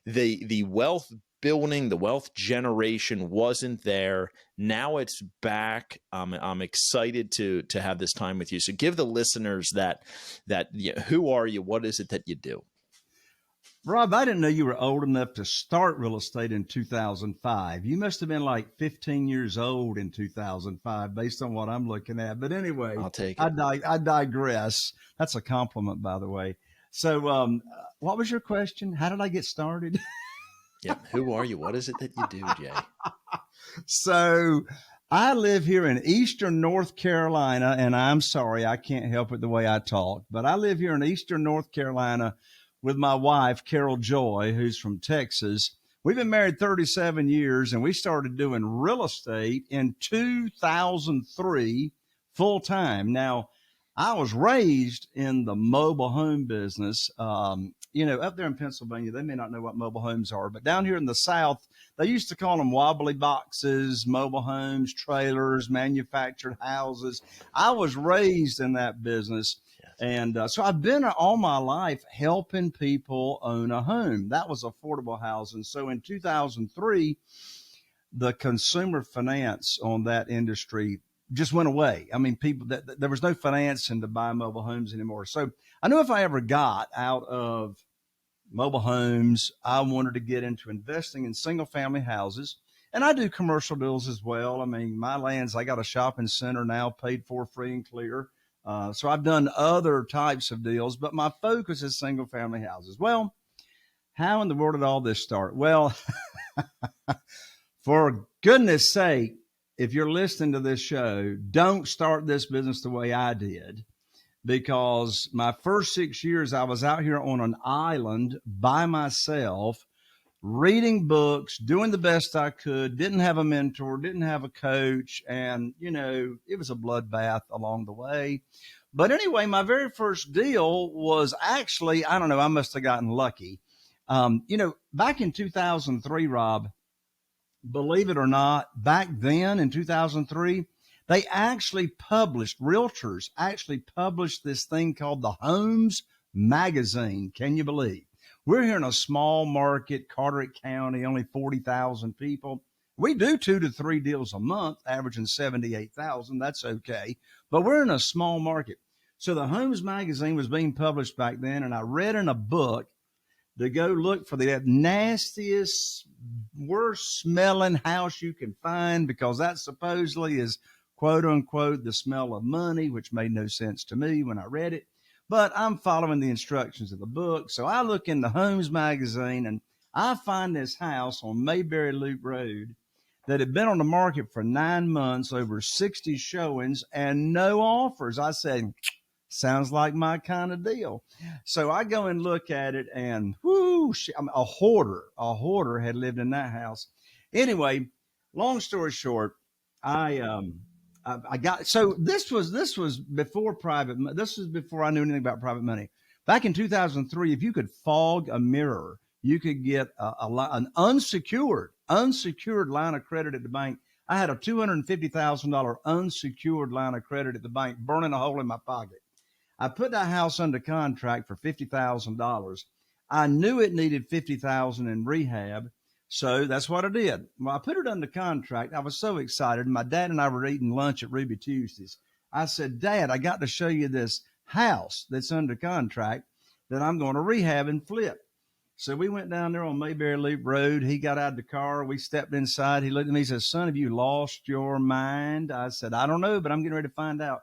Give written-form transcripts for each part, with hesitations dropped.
the wealth building, the wealth generation wasn't there. Now it's back. I'm excited to have this time with you. So give the listeners who are you? What is it that you do? Rob, I didn't know you were old enough to start real estate in 2005. You must have been like 15 years old in 2005 based on what I'm looking at. But anyway, I'll take it. I digress. That's a compliment, by the way. So what was your question? How did I get started? Yeah. Who are you? What is it that you do, Jay? So I live here in Eastern North Carolina, and I'm sorry, I can't help it the way I talk, but I live here in Eastern North Carolina with my wife, Carol Joy, who's from Texas. We've been married 37 years, and we started doing real estate in 2003 full time. Now, I was raised in the mobile home business. Up there in Pennsylvania, they may not know what mobile homes are, but down here in the South, they used to call them wobbly boxes, mobile homes, trailers, manufactured houses. I was raised in that business. And so I've been all my life helping people own a home. That was affordable housing. So in 2003, the consumer finance on that industry just went away. I mean, there was no financing to buy mobile homes anymore. So I knew if I ever got out of mobile homes, I wanted to get into investing in single family houses. And I do commercial deals as well. I mean, my lands, I got a shopping center now paid for free and clear. So I've done other types of deals, but my focus is single family houses. Well, how in the world did all this start? Well, for goodness sake, if you're listening to this show, don't start this business the way I did, because my first 6 years, I was out here on an island by myself, reading books, doing the best I could, didn't have a mentor, didn't have a coach. And, it was a bloodbath along the way. But anyway, my very first deal was actually, I don't know, I must have gotten lucky. Back in 2003, Rob, believe it or not, back then in 2003, they actually realtors actually published this thing called the Homes Magazine. Can you believe? We're here in a small market, Carteret County, only 40,000 people. We do 2 to 3 deals a month, averaging 78,000. That's okay. But we're in a small market. So the Homes Magazine was being published back then, and I read in a book to go look for the nastiest, worst smelling house you can find, because that supposedly is, quote unquote, the smell of money, which made no sense to me when I read it. But I'm following the instructions of the book. So I look in the Homes Magazine and I find this house on Mayberry Loop Road that had been on the market for 9 months, over 60 showings, and no offers. I said, sounds like my kind of deal. So I go and look at it, and a hoarder had lived in that house. Anyway, long story short, I got, so this was before this was before I knew anything about private money. Back in 2003, if you could fog a mirror, you could get an unsecured line of credit at the bank. I had a $250,000 unsecured line of credit at the bank, burning a hole in my pocket. I put that house under contract for $50,000. I knew it needed $50,000 in rehab. So that's what I did. Well, I put it under contract. I was so excited. My dad and I were eating lunch at Ruby Tuesdays. I said, Dad, I got to show you this house that's under contract that I'm going to rehab and flip. So we went down there on Mayberry Loop Road. He got out of the car. We stepped inside. He looked at me and said, son, have you lost your mind? I said, I don't know, but I'm getting ready to find out.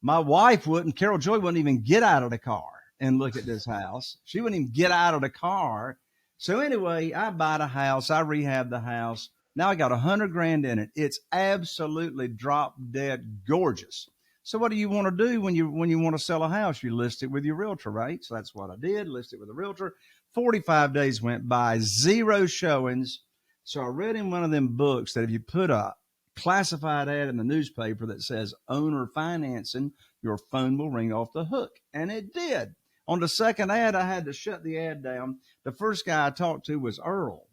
My wife Carol Joy wouldn't even get out of the car and look at this house. She wouldn't even get out of the car. So anyway, I buy the house. I rehab the house. Now I got $100,000 in it. It's absolutely drop dead gorgeous. So what do you want to do when you want to sell a house? You list it with your realtor, right? So that's what I did. List it with a realtor. 45 days went by, 0 showings. So I read in one of them books that if you put a classified ad in the newspaper that says owner financing, your phone will ring off the hook. And it did. On the second ad, I had to shut the ad down. The first guy I talked to was Earl.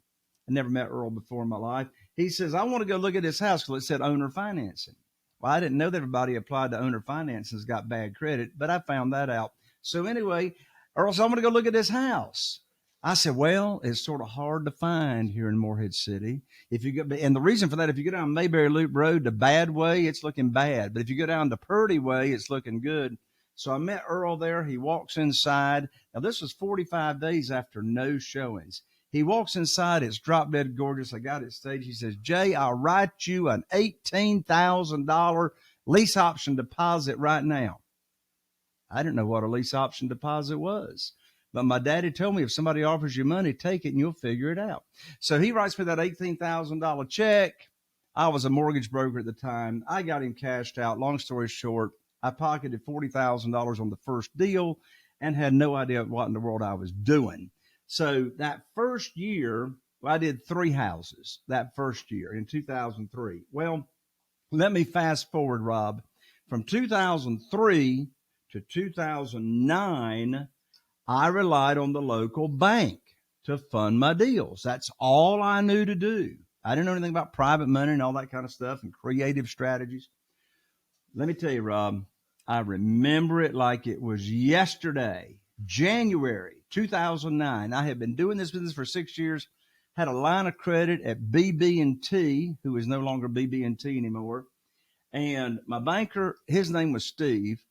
I never met Earl before in my life. He says, I want to go look at this house because it said owner financing. Well, I didn't know that everybody applied to owner financing has got bad credit, but I found that out. So anyway, Earl said, I'm going to go look at this house. I said, well, it's sort of hard to find here in Morehead City. If you go, and the reason for that, if you go down Mayberry Loop Road the bad way, it's looking bad. But if you go down the Purdy way, it's looking good. So I met Earl there. He walks inside. Now, this was 45 days after no showings. He walks inside. It's drop dead gorgeous. I got it staged. He says, Jay, I'll write you an $18,000 lease option deposit right now. I didn't know what a lease option deposit was. But my daddy told me if somebody offers you money, take it and you'll figure it out. So he writes me that $18,000 check. I was a mortgage broker at the time. I got him cashed out. Long story short, I pocketed $40,000 on the first deal and had no idea what in the world I was doing. So that first year, I did 3 houses that first year in 2003. Well, let me fast forward, Rob. From 2003 to 2009, I relied on the local bank to fund my deals. That's all I knew to do. I didn't know anything about private money and all that kind of stuff and creative strategies. Let me tell you, Rob, I remember it like it was yesterday, January 2009. I had been doing this business for 6 years, had a line of credit at BB&T, who is no longer BB&T anymore. And my banker, his name was Steve,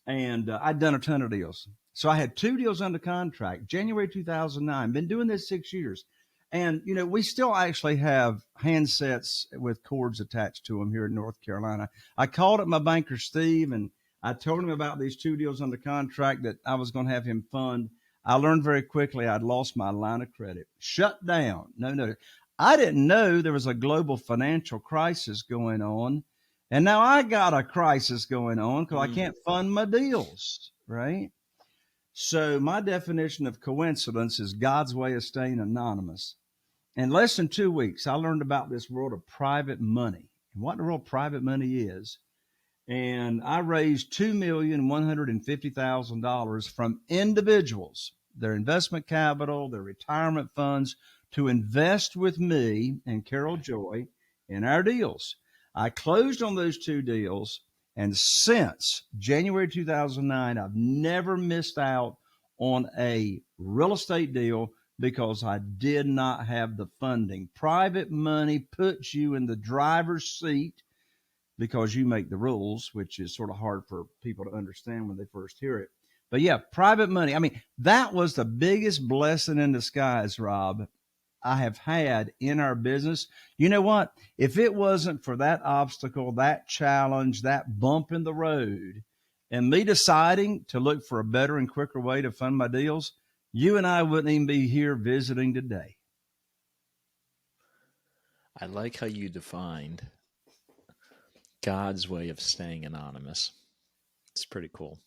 and I'd done a ton of deals. So I had 2 deals under contract, January 2009, been doing this 6 years. And, you know, we still actually have handsets with cords attached to them here in North Carolina. I called up my banker, Steve, and I told him about these 2 deals under contract that I was going to have him fund. I learned very quickly I'd lost my line of credit. Shut down. No. I didn't know there was a global financial crisis going on. And now I got a crisis going on because I can't fund my deals, right? So my definition of coincidence is God's way of staying anonymous. In less than 2 weeks, I learned about this world of private money and what the real private money is. And I raised $2,150,000 from individuals, their investment capital, their retirement funds, to invest with me and Carol Joy in our deals. I closed on those 2 deals. And since January 2009, I've never missed out on a real estate deal because I did not have the funding. Private money puts you in the driver's seat because you make the rules, which is sort of hard for people to understand when they first hear it. But yeah, private money. I mean, that was the biggest blessing in disguise, Rob, I have had in our business. You know what? If it wasn't for that obstacle, that challenge, that bump in the road, and me deciding to look for a better and quicker way to fund my deals, you and I wouldn't even be here visiting today. I like how you defined God's way of staying anonymous. It's pretty cool.